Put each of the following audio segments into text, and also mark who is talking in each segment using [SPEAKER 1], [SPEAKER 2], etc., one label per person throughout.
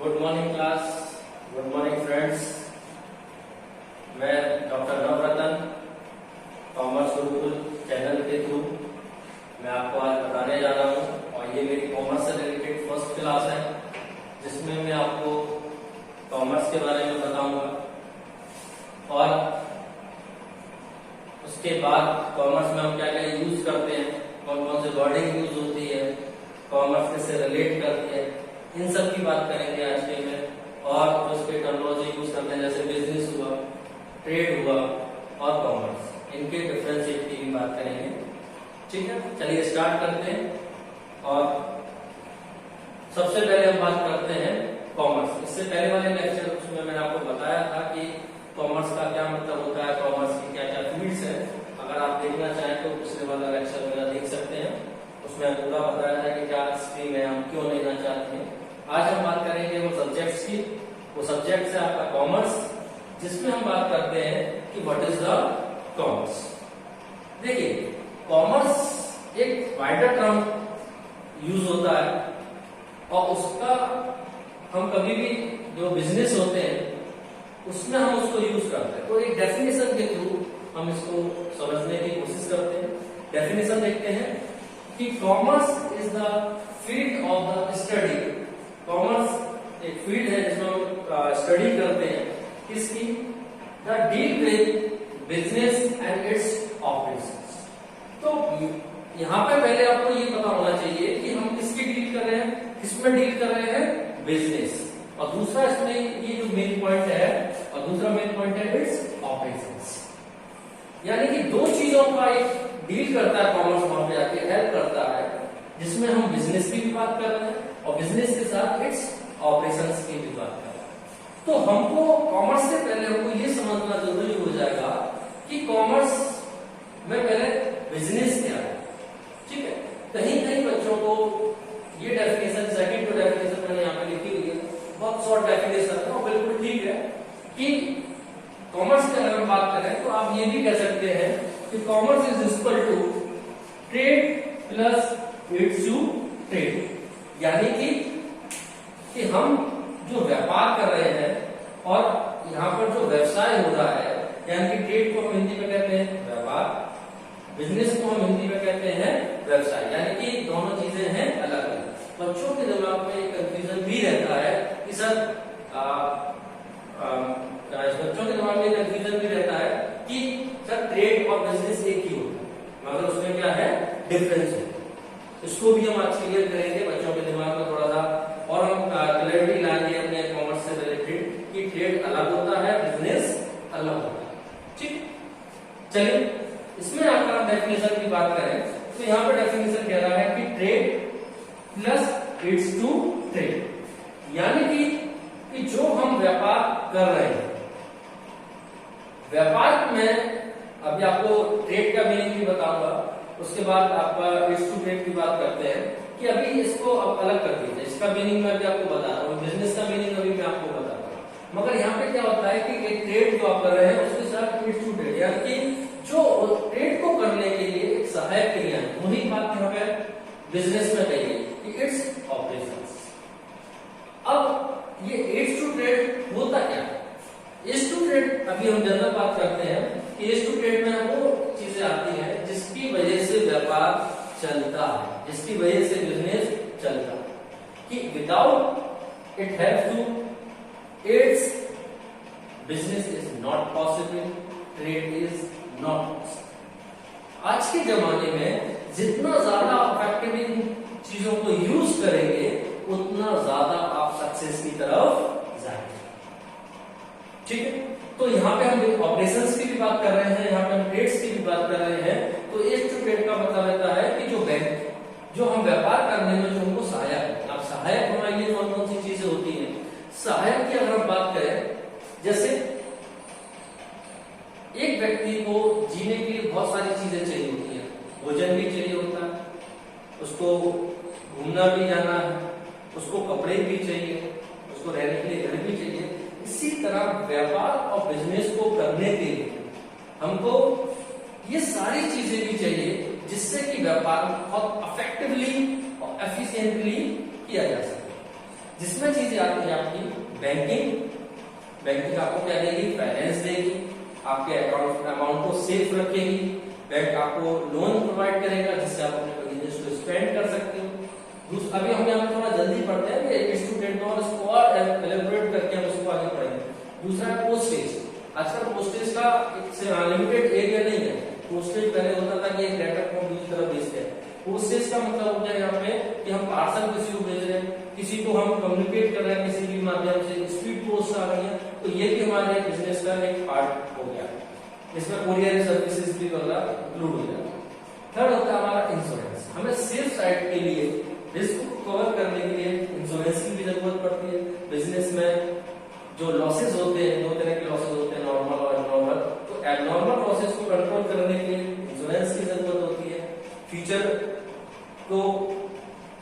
[SPEAKER 1] Good morning class, good morning friends. मैं doctor Navratan commerce Gurukul channel के through मैं आपको आज बताने जा रहा हूँ और ये मेरी कॉमर्स से रिलेटेड फर्स्ट क्लास है जिसमें मैं आपको कॉमर्स के बारे में बताऊंगा और उसके बाद कॉमर्स में हम क्या क्या यूज करते हैं, कौन कौन से वर्डिंग यूज होती है, कॉमर्स कैसे रिलेट करती है, इन सब की बात करेंगे आज के में। और जो उसके टर्मिनोलॉजी यूज करते हैं जैसे बिजनेस हुआ, ट्रेड हुआ और कॉमर्स, इनके डिफरेंशिएट की भी बात करेंगे। ठीक है, चलिए स्टार्ट करते हैं। और सबसे पहले हम बात करते हैं कॉमर्स। इससे पहले वाले लेक्चर में मैंने आपको बताया था कि कॉमर्स का क्या मतलब होता है, कॉमर्स की क्या क्या फील्ड्स है। अगर आप देखना चाहें तो पिछले वाला लेक्चर मेरा देख सकते हैं, उसमें पूरा बताया था कि क्या स्ट्रीम है, हम क्यों लेना चाहते हैं। आज हम बात करेंगे वो सब्जेक्ट्स की। वो सब्जेक्ट है आपका कॉमर्स, जिसमें हम बात करते हैं कि व्हाट इज द कॉमर्स। देखिए, कॉमर्स एक वाइडर टर्म यूज होता है और उसका हम कभी भी जो बिजनेस होते हैं उसमें हम उसको यूज करते हैं। तो एक डेफिनेशन के थ्रू हम इसको समझने की कोशिश करते हैं। डेफिनेशन देखते हैं कि commerce is the field of the study. Commerce एक फील्ड है जिसमें हम स्टडी करते हैं किसकी, the deal with business and it's operations. तो यहाँ पे पहले आपको ये पता होना चाहिए कि हम किसकी डील कर रहे हैं, किसमें डील कर रहे हैं, बिजनेस। और दूसरा इसमें ये जो मेन पॉइंट है, और दूसरा मेन पॉइंट है इट्स ऑपरेशंस। यानी कि दो चीजों का एक डील करता है कॉमर्स, वहां पे आके हेल्प करता है, जिसमें हम बिजनेस की भी बात कर रहे हैं और बिजनेस के साथ इट्स ऑपरेशंस की भी बात कर रहे हैं। तो हमको कॉमर्स से पहले हमको ये समझना जरूरी हो जाएगा कि कॉमर्स में पहले बिजनेस क्या है। ठीक है, कहीं कहीं बच्चों को ये डेफिनेशन, सेकंड जो डेफिनेशन मैंने यहाँ पे लिखी हुई है, बहुत शॉर्ट डेफिनेशन है और बिल्कुल ठीक है कि कॉमर्स की अगर हम बात करें तो आप ये भी कह सकते हैं कि commerce is equal to trade plus aids to trade. यानी कि हम जो व्यापार कर रहे हैं और यहाँ पर जो व्यवसाय हो रहा है, यानी कि ट्रेड को हम हिंदी में कहते हैं व्यापार, बिजनेस को हम हिंदी में कहते हैं व्यवसाय। यानी कि दोनों चीजें हैं अलग अलग। बच्चों के दिमाग में एक कंफ्यूजन भी रहता है कि सर बच्चों के दिमाग में कंफ्यूजन भी रहता है कि सर ट्रेड और बिजनेस एक ही होता है, मगर उसमें क्या है, डिफरेंस है। इसको भी हम आज क्लियर करेंगे बच्चों के दिमाग में थोड़ा सा, और हम क्लैरिटी लाएंगे अपने कॉमर्स से रिलेटेड कि ट्रेड अलग होता है, बिजनेस अलग होता है। ठीक, चलिए इसमें अगर हम डेफिनेशन की बात करें तो यहाँ पर डेफिनेशन कह रहा है कि trade plus aids to trade. यानी कि जो हम व्यापार कर रहे हैं, व्यापार में अभी आपको ट्रेड का मीनिंग भी बताऊंगा, उसके बाद आपका इट्स टू ट्रेड की बात करते हैं कि अभी इसको अब अलग कर दीजिए। इसका मीनिंग मैं अभी आपको बता रहा हूँ, बिजनेस का मीनिंग अभी मैं आपको बता रहा हूँ। मगर यहाँ पे क्या होता है कि एक ट्रेड जो आप कर रहे हैं उसके साथ इट्स टू ट्रेड, यानी कि जो ट्रेड को करने के लिए एक सहायक क्रिया है, वही बात यहाँ पे बिजनेस में कही है कि इट्स ऑपरेशंस। अब ये इट्स टू ट्रेड होता क्या है? इट्स टू ट्रेड अभी हम जनरल बात करते हैं कि इट्स टू ट्रेड में वो चीजें आती हैं जिसकी वजह से व्यापार चलता है, जिसकी वजह से बिजनेस चलता है, कि without it have to its business is not possible, trade is not possible. आज के जमाने में जितना ज्यादा इफेक्टिव इन चीजों को यूज करेंगे उतना ज्यादा आप सक्सेस की तरफ जाएंगे। ठीक है, तो यहाँ पे हम ऑपरेशंस की भी बात कर रहे हैं, यहाँ पे हम ट्रेड्स की भी बात कर रहे हैं। तो इस ट्रेड का मतलब रहता है कि जो बैंक, जो हम व्यापार करने में जो हमको सहायक है। अब सहायक हमारे लिए कौन कौन सी चीजें होती हैं? सहायक की अगर हम बात करें, जैसे एक व्यक्ति को जीने के लिए बहुत सारी चीजें चाहिए होती है, भोजन भी चाहिए होता है, उसको घूमना भी जाना है, उसको कपड़े भी चाहिए, उसको रहने के लिए घर भी चाहिए। इसी तरह व्यापार और बिजनेस को करने के लिए हमको ये सारी चीजें भी चाहिए जिससे कि व्यापार बहुत इफेक्टिवली और एफिशिएंटली किया जा सके। जिसमें चीजें आती है आपकी बैंकिंग, बैंकिंग आपको क्या देगी, फाइनेंस देगी, आपके अकाउंट अमाउंट को सेफ रखेगी, बैंक आपको लोन प्रोवाइड करेगा जिससे आप अपने बिजनेस को स्पेंड कर सकते हो। अभी हम यहाँ थोड़ा जल्दी पढ़ते हैं कि स्टूडेंट और इसको और एलेबोरेट करके हम उसको आगे पढ़ेंगे। दूसरा है पोस्टेज। आजकल पोस्टेज का लिमिटेड एरिया नहीं है। पोस्टेज पहले होता था कि एक लेटर को दूसरी तरफ भेजते हैं। पोस्टेज का मतलब होता है यहाँ पे कि हम पार्सल किसी को भेज रहे हैं, किसी को हम कम्युनिकेट कर रहे हैं किसी भी माध्यम से, स्पीड पोस्ट आ रही है, तो ये भी हमारे बिजनेस का एक पार्ट हो गया। इसमें कोरियर सर्विसेज भी वगैरह इंक्लूड हो जाता है। थर्ड होता है हमारा इंश्योरेंस। हमें सेफ साइड के लिए, रिस्क को कवर करने के लिए इंश्योरेंस की भी जरूरत पड़ती है। बिजनेस में जो लॉसेस होते हैं, दो तरह के लॉसेस होते हैं, नॉर्मल और एबनॉर्मल। तो एबनॉर्मल लॉसेस को कंट्रोल करने के लिए इंश्योरेंस की जरूरत होती है। फ्यूचर को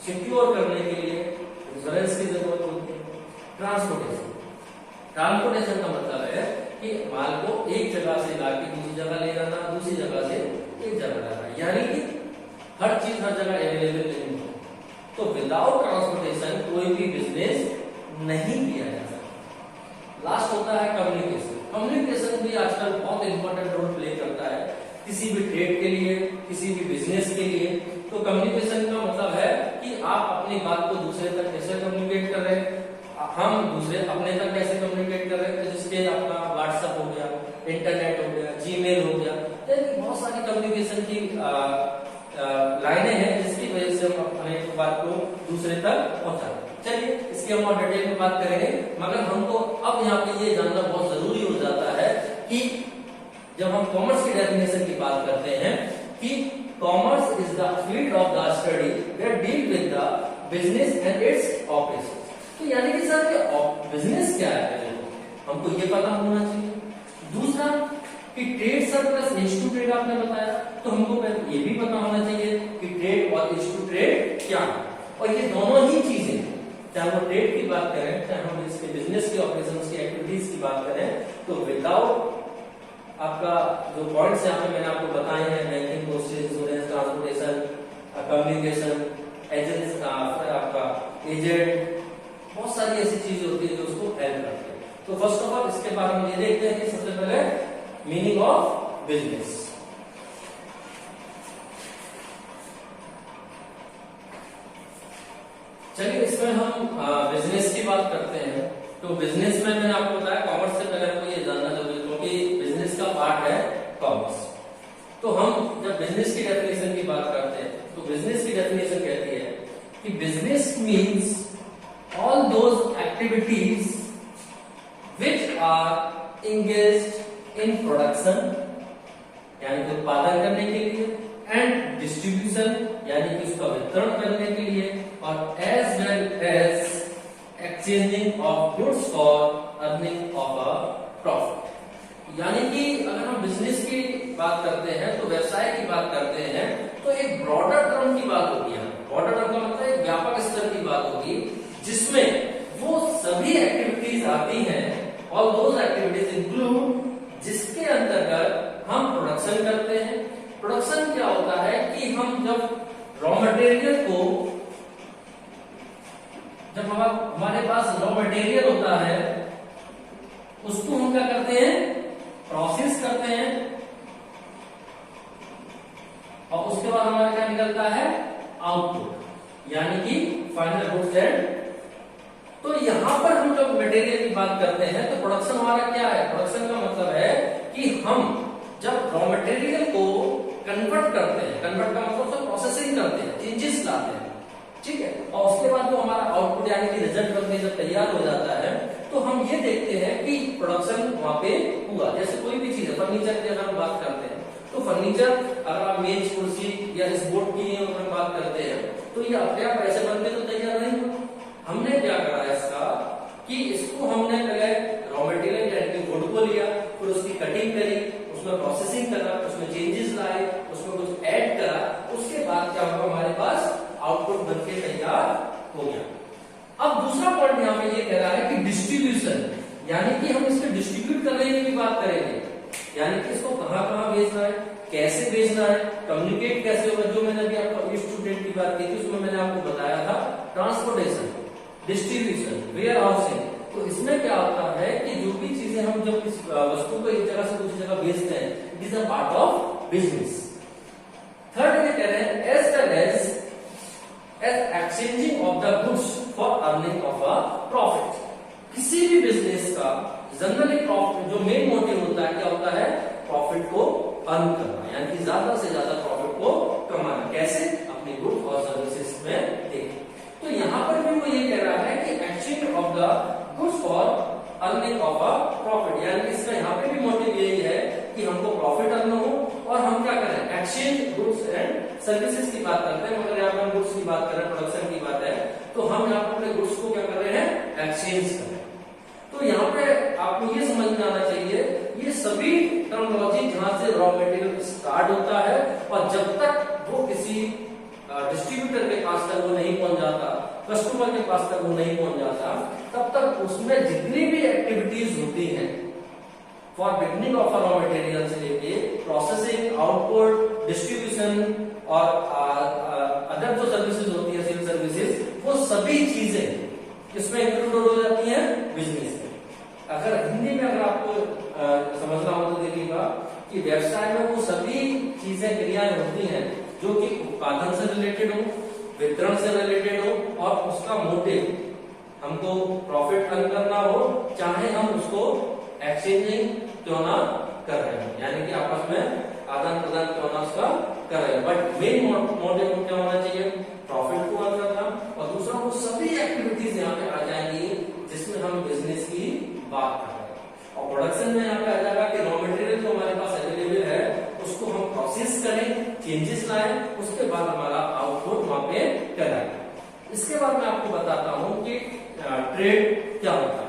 [SPEAKER 1] सिक्योर करने के लिए इंश्योरेंस की जरूरत होती है। ट्रांसपोर्टेशन, ट्रांसपोर्टेशन का मतलब है कि माल को एक जगह से लाके दूसरी जगह ले जाना, दूसरी जगह से एक जगह लाना, यानी कि हर चीज हर जगह अवेलेबल नहीं है। तो विदाउट ट्रांसपोर्टेशन कोई भी बिजनेस नहीं किया जा सकता। लास्ट होता है कम्युनिकेशन। कम्युनिकेशन भी आजकल बहुत इंपॉर्टेंट रोल प्ले करता है किसी भी ट्रेड के लिए, किसी भी बिजनेस के लिए। तो कम्युनिकेशन का मतलब है कि आप अपनी बात को दूसरे तक कैसे कम्युनिकेट कर रहे हैं, हम दूसरे अपने तक कैसे कम्युनिकेट कर रहे हैं। जिसके अपना व्हाट्सएप हो गया, इंटरनेट हो गया, जीमेल हो गया, बहुत सारी कम्युनिकेशन की लाइनें हैं जिसकी वजह से हम अपने बात को दूसरे तक पहुंचाते हैं। चलिए इसकी हम और डिटेल में बात करेंगे, मगर हमको अब यहाँ पे ये जानना बहुत जरूरी हो जाता है कि जब हम कॉमर्स की डेफिनेशन की बात करते हैं कि commerce is the field of the study that deal with the business and its operation. तो यानी कि सर बिजनेस क्या है हमको ये पता होना चाहिए। दूसरा कि trade sir plus institute trade आपने बताया, तो हमको ये भी पता होना चाहिए कि ट्रेड और इंस्टीट्यूट ट्रेड क्या है। और ये दोनों ही चीजें, चाहे वो ट्रेड की बात करें, चाहे हम इसके बिजनेस की ऑपरेशंस की एक्टिविटीज की बात करें, तो विदाउट आपका जो पॉइंट्स यहाँ पे मैंने आपको बताए हैं, banking, postage, insurance, transportation, communication, agent, आपका एजेंट, बहुत सारी ऐसी चीजें होती है जो उसको हेल्प करती है। तो फर्स्ट ऑफ ऑल इसके बारे में ये देखते हैं कि सबसे पहले मीनिंग ऑफ बिजनेस। चलिए इसमें हम बिजनेस की बात करते हैं। तो बिजनेस में मैंने आपको बताया कॉमर्स से पहले हमको ये जानना जरूरी है क्योंकि बिजनेस का पार्ट है कॉमर्स। तो हम जब बिजनेस की डेफिनेशन की बात करते हैं तो बिजनेस की डेफिनेशन कहती है कि business means all those activities which are engaged in production यानी कि उत्पादन करने के लिए, एंड डिस्ट्रीब्यूशन यानी कि उसका वितरण करने के लिए, और as well as exchanging of goods और अर्निंग ऑफ अ प्रॉफिट। यानी कि अगर हम बिजनेस की बात करते हैं तो व्यवसाय की बात करते हैं तो एक ब्रॉडर टर्म की बात होती है। ब्रॉडर टर्म का मतलब एक व्यापक स्तर की बात होगी जिसमें वो सभी एक्टिविटीज आती हैं, ऑल दोज एक्टिविटीज इंक्लूड, जिसके अंतर्गत हम प्रोडक्शन करते हैं। प्रोडक्शन क्या होता है कि हम जब रॉ मटेरियल को, जब हमारे पास रॉ मटेरियल होता है उसको हम क्या करते हैं, प्रोसेस करते हैं, और उसके बाद हमारा क्या निकलता है, आउटपुट, यानी कि फाइनल गुड्स एंड। तो यहां पर हम जब मटेरियल की बात करते हैं तो प्रोडक्शन हमारा क्या है, प्रोडक्शन का मतलब है कि हम जब रॉ मटेरियल को कन्वर्ट करते हैं, कन्वर्ट का मतलब उसको प्रोसेसिंग करते हैं, चेंजेस लाते हैं, ठीक है, और उसके बाद जो हमारा आउटपुट यानी कि रिजल्ट बनके जब तैयार हो जाता है तो हम ये देखते हैं कि प्रोडक्शन वहां पे हुआ। जैसे कोई भी चीज है, फर्नीचर की अगर हम बात करते हैं तो फर्नीचर अगर आप मेज, कुर्सी या इस बोर्ड की अगर हम बात करते हैं तो ये अपने आप ऐसे बनके तो तैयार नहीं हुआ। हमने क्या करा इसका कि इसको हमने पहले रॉ मटेरियल यानी कि वुड को लिया, फिर उसकी कटिंग करी, उसमें प्रोसेसिंग करा, उसमें चेंजेस लाए, उसमें कुछ ऐड करा, उसके बाद क्या हुआ, हमारे पास आउटपुट बनके तैयार हो गया। अब दूसरा पॉइंट यहाँ पे ये कह रहा है कि डिस्ट्रीब्यूशन, यानी कि हम इसको डिस्ट्रीब्यूट करने की भी बात करेंगे, यानी कि इसको कहाँ कहाँ भेजना है, कैसे भेजना है, कम्युनिकेट कैसे होगा। जो मैंने अभी आपको स्टूडेंट की बात की थी उसमें मैंने आपको बताया था ट्रांसपोर्टेशन, डिस्ट्रीब्यूशन, वेयर हाउसिंग। तो इसमें क्या होता है कि जो भी चीजें हम जब इस वस्तु को एक जगह से दूसरी जगह भेजते हैं, it is a part of business. Third ये कह रहे हैं as well as exchanging of the goods for earning of a profit. किसी भी बिजनेस का जनरली प्रॉफिट जो मेन मोटिव होता है क्या होता है, प्रॉफिट को अर्न करना, यानी कि ज्यादा से ज्यादा प्रॉफिट को कमाना। कैसे, अपनी गुड्स और सर्विसेज में देखें। तो यहाँ पर भी वो ये कह रहा है कि exchange of the goods for earning of a profit, यानी इसका यहाँ पे भी मोटिव यही है कि हमको प्रॉफिट अर्न हो और हम क्या करें, एक्सचेंज गुड्स एंड सर्विसेज की बात करते हैं। मगर यहाँ पे हम गुड्स की बात कर रहे हैं, प्रोडक्शन की बात है, तो हम यहाँ पे अपने गुड्स को क्या कर रहे हैं, एक्सचेंज कर रहे हैं। तो यहाँ पे आपको ये समझ में आना चाहिए, ये सभी टर्मिनोलॉजी जहां से रॉ मटेरियल स्टार्ट होता है और जब तक वो किसी डिस्ट्रीब्यूटर के पास तक वो नहीं पहुंच जाता, कस्टमर के पास तक वो नहीं पहुंच जाता, तब तक उसमें जितनी भी एक्टिविटीज होती हैं for beginning of raw material से लेके प्रोसेसिंग, आउटपुट, डिस्ट्रीब्यूशन और अदर जो सर्विसेज होती है, सेल सर्विसेज, वो सभी चीजें इसमें इंक्लूड हो जाती हैं बिजनेस में। अगर हिंदी में अगर आपको समझना हो तो देखिएगा कि व्यवसाय में वो सभी चीजें, क्रियाएं होती हैं जो कि उत्पादन से रिलेटेड हो, वितरण से रिलेटेड हो और उसका मोटिव हमको प्रॉफिट अर्न करना हो, चाहे हम उसको एक्सचेंजिंग क्यों ना कर रहे हो, यानी कि आपस में आदान प्रदान क्यों ना उसका कर रहे हो, बट मेन मोटिव क्या होना चाहिए, प्रॉफिट को अर्न करना। और दूसरा वो सभी एक्टिविटीज यहाँ पे आ जाएंगी जिसमें हम बिजनेस की बात कर रहे हैं। और प्रोडक्शन में यहाँ पे आ जाएगा कि रॉ मटेरियल जो हमारे पास अवेलेबल है उसको हम प्रोसेस करें, चेंजेस लाएं, उसके बाद हमारा आउटपुट वहां पे कराएं। इसके बाद मैं आपको बताता हूं कि ट्रेड क्या होता है।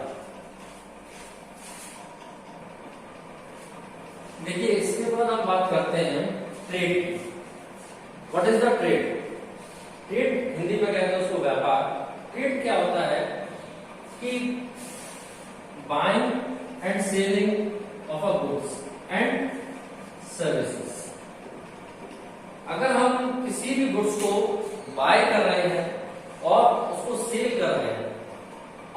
[SPEAKER 1] देखिए, इसके बाद हम बात करते हैं trade. What is the trade? Trade Hindi में कहते हैं उसको व्यापार। ट्रेड क्या होता है कि buying and selling of a goods and services. अगर हम किसी भी गुड्स को बाय कर रहे हैं और उसको सेल कर रहे हैं,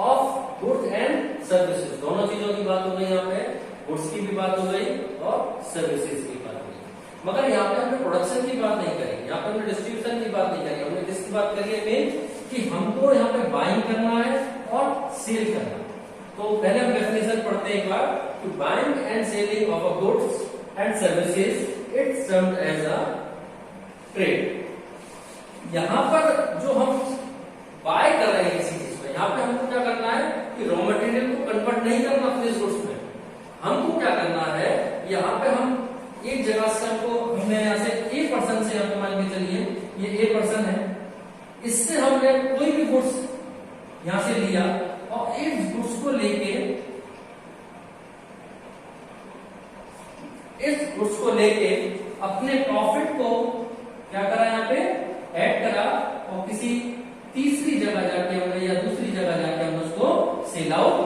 [SPEAKER 1] ऑफ गुड्स एंड सर्विसेज, दोनों चीजों की बात हो गई यहाँ पे, गुड्स की भी बात हो गई और सर्विसेज की बात हो गई। मगर यहाँ पे हमने प्रोडक्शन की बात नहीं करी, यहाँ पे हमने डिस्ट्रीब्यूशन की बात नहीं करी, हमने किसकी बात करी है मेन, कि हमको यहाँ पे बाइंग करना है और सेल करना है। तो पहले हम डेफिनेशन पढ़ते हैं एक बार कि buying and selling of a goods and services it's termed as a trade. यहाँ पर जो हम बाय कर रहे हैं किसी चीज में, यहाँ पे हमको क्या करना है कि रॉ मटेरियल को कन्वर्ट नहीं करना फिनिश गुड्स में। हमको क्या करना है, यहाँ पे हम एक जगह से हमने यहाँ से A% से यहाँ पे मान के चलिए ये A% है, इससे हमने कोई भी गुड्स यहाँ से लिया और इस गुड्स को लेके अपने प्रॉफिट को क्या करा, यहाँ पे ऐड करा और किसी तीसरी जगह जाके हमने या दूसरी जगह जाके हमने उसको सेल आउट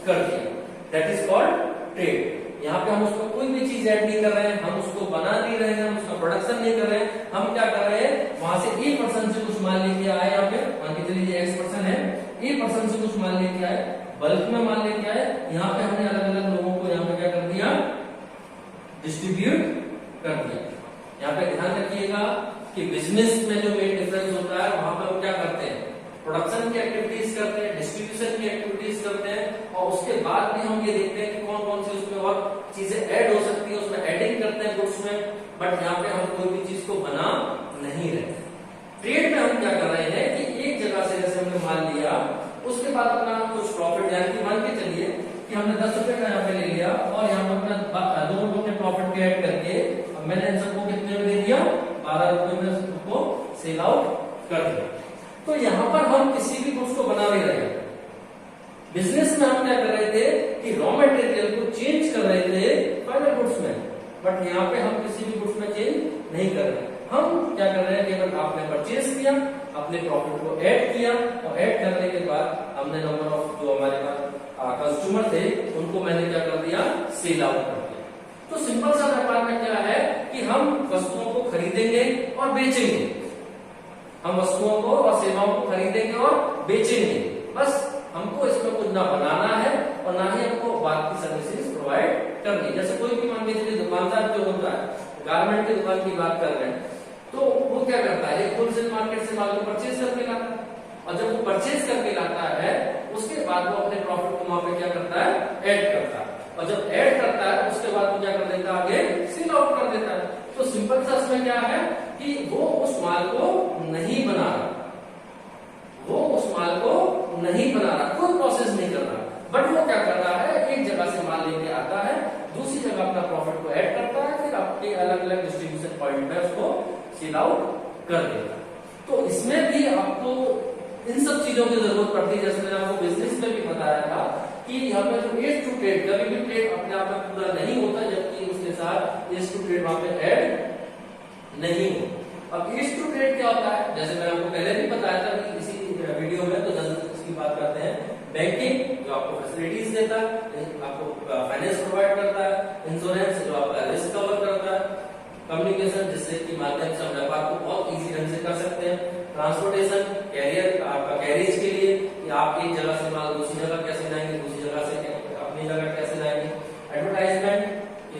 [SPEAKER 1] कर दिया। That is called trade. यहाँ पे हम उसको कोई भी चीज ऐड नहीं कर रहे हैं, हम उसको बना नहीं रहे हैं, हम उसका प्रोडक्शन नहीं कर रहे हैं, हम क्या कर रहे हैं, वहां से A% से कुछ माल लेके आए, यहाँ पे मान के चलिए X% है, A% से कुछ माल लेके आए, बल्क में माल लेके आए, यहाँ पे हमने अलग अलग लोगों को यहाँ पे क्या कर दिया, डिस्ट्रीब्यूट कर दिया। यहाँ पे ध्यान रखिएगा कि बिजनेस में जो मेन डिफरेंस होता है, वहां पर हम क्या करते हैं, प्रोडक्शन की एक्टिविटीज करते हैं, डिस्ट्रीब्यूशन की एक्टिविटीज करते हैं, और उसके बाद भी हम ये देखते हैं कि कौन कौन सी उसमें और चीजें ऐड हो सकती है, उसमें एडिंग करते हैं गुड्स में, बट यहाँ पे हम कोई भी चीज को बना नहीं रहे। ट्रेड में हम क्या कर रहे हैं कि एक जगह से जैसे हमने माल लिया, उसके बाद अपना कुछ प्रॉफिट, यानी कि मान के चलिए कि हमने 10 रुपए का यहाँ पे ले लिया और यहाँ पे अपना 2 रुपए प्रॉफिट के ऐड करके मैंने इन सबको कितने में दे दिया, 12 रुपए में सबको सेल आउट कर दिया। तो यहाँ पर हम किसी भी गुड्स को बना नहीं रहे। बिजनेस में हम क्या कर रहे थे कि रॉ मटेरियल को चेंज कर रहे थे फाइनल गुड्स में, बट यहाँ पे हम किसी भी गुड्स में चेंज नहीं कर रहे। हम क्या कर रहे हैं, केवल आपने परचेज किया, अपने प्रॉफिट को ऐड किया और ऐड करने के बाद हमने नंबर ऑफ जो हमारे पास कस्टमर थे उनको मैंने क्या कर दिया, सेल आउट कर दिया। तो सिंपल सा व्यापार में क्या है कि हम वस्तुओं को खरीदेंगे और बेचेंगे, हम वस्तुओं को और सेवाओं को खरीदेंगे और बेचेंगे, बस हमको इसमें कुछ ना बनाना है और ना ही हमको बाकी सर्विसेज प्रोवाइड करनी। जैसे कोई भी मान लीजिए दुकानदार जो होता है, गारमेंट की दुकान की बात कर रहे हैं, तो वो क्या करता है, एक होलसेल मार्केट से माल को परचेज करके लाता है, और जब वो परचेज करके लाता है उसके बाद वो अपने प्रॉफिट को वहां पे क्या करता है, ऐड करता है, और जब ऐड करता है उसके बाद वो क्या कर देता है, आगे सेल आउट कर देता है। तो सिंपल सा इसमें क्या है कि वो उस माल को नहीं बना रहा, वो उस माल को नहीं बना रहा, कोई प्रोसेस नहीं कर रहा, बट वो क्या कर रहा है, एक जगह से माल लेके आता है, दूसरी जगह अपना प्रॉफिट को ऐड करता है, फिर आपके अलग अलग डिस्ट्रीब्यूशन पॉइंट पे उसको सेल आउट कर देता है। तो इसमें भी आपको इन सब चीजों की जरूरत पड़ती है। जैसे मैंने आपको बिजनेस में भी बताया था कि यहाँ पे जो एज टू ट्रेड, कभी भी ट्रेड अपने आप में पूरा नहीं होता जबकि उसके साथ एज टू ट्रेड वहां पे ऐड नहीं हो। अब एज टू ट्रेड क्या होता है, जैसे मैंने आपको पहले भी बताया था कि इसी वीडियो में, तो जल्दी इसकी बात करते हैं। बैंकिंग जो आपको फैसिलिटीज देता है, आपको फाइनेंस प्रोवाइड करता है, इंश्योरेंस जो आपका रिस्क कवर करता है, कम्युनिकेशन जिससे कि माध्यम से हम व्यापार को बहुत इजी ढंग से कर सकते हैं, ट्रांसपोर्टेशन कैरियर आपका कैरिज के लिए कि आप एक जगह से माल दूसरी जगह कैसे लाएंगे, दूसरी जगह से अपनी जगह कैसे लाएंगे, एडवर्टाइजमेंट,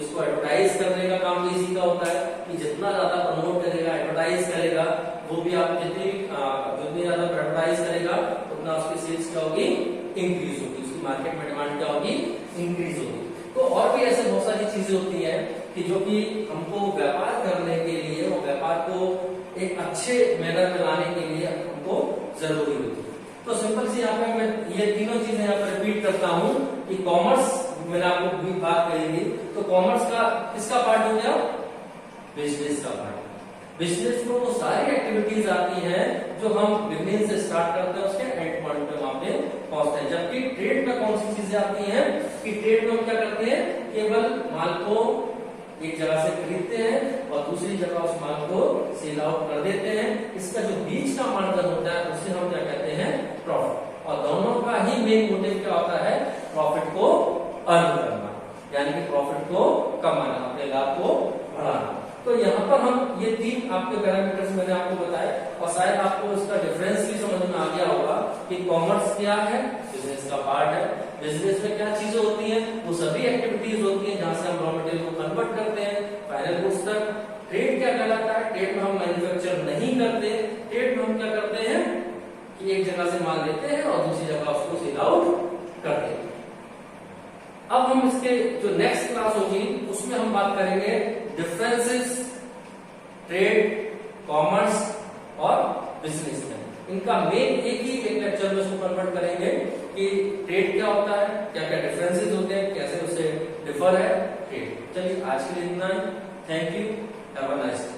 [SPEAKER 1] इसको एडवर्टाइज करने का काम भी इसी का होता है कि जितना ज्यादा प्रमोट करेगा, एडवर्टाइज करेगा, वो भी आप जितनी ज्यादा एडवर्टाइज करेगा उतना उसकी सेल्स क्या होगी, इंक्रीज होगी, उसकी मार्केट में डिमांड क्या होगी, इंक्रीज होगी। तो और भी ऐसे बहुत सारी चीजें होती हैं कि जो कि हमको व्यापार करने के लिए और व्यापार को एक अच्छे मैनर में लाने के लिए हमको जरूरी होती है। तो सिंपल सी यहाँ पे मैं ये तीनों चीजें यहाँ पर रिपीट करता हूँ कि कॉमर्स मैंने आपको भी बात करेंगी, तो कॉमर्स का किसका पार्ट हो गया, बिजनेस का पार्ट। बिजनेस में वो सारी एक्टिविटीज आती हैं जो हम बिगनिंग से स्टार्ट करते हैं, उसके एंड पॉइंट पे वहां पे पहुंचते हैं। जबकि ट्रेड में कौन सी चीजें आती हैं कि ट्रेड में हम क्या करते हैं, केवल माल को एक जगह से खरीदते हैं और दूसरी जगह उस माल को सेल आउट कर देते हैं। इसका जो बीच का मार्जिन होता है उसे हम क्या कहते हैं, प्रॉफिट। और दोनों का ही मेन मोटिव क्या होता है, प्रॉफिट को अर्न करना, यानी कि प्रॉफिट को कमाना, अपने लाभ को बढ़ाना। तो यहाँ पर हम ये तीन आपके पैरामीटर्स मैंने आपको बताए, और शायद आपको इसका डिफरेंस भी समझ में आ गया होगा कि कॉमर्स क्या है, बिजनेस का पार्ट है, बिजनेस में क्या चीजें होती हैं, वो सभी एक्टिविटीज होती हैं जहां से हम रॉ मटेरियल को कन्वर्ट करते हैं फाइनल गुड्स तक। ट्रेड क्या कहलाता है, ट्रेड में हम मैन्युफैक्चर नहीं करते, ट्रेड में हम क्या करते हैं कि एक जगह से माल लेते हैं और दूसरी जगह उसको सेल आउट करते हैं। अब हम इसके जो नेक्स्ट क्लास होगी उसमें हम बात करेंगे डिफरेंसेस ट्रेड, कॉमर्स और बिजनेस में। इनका मेन एक लेक्चर में उसको कन्वर्ट करेंगे कि ट्रेड क्या होता है, क्या क्या डिफरेंसेस होते हैं, कैसे उससे डिफर है ट्रेड। चलिए आज के लिए इतना ही। Thank you, have a nice day.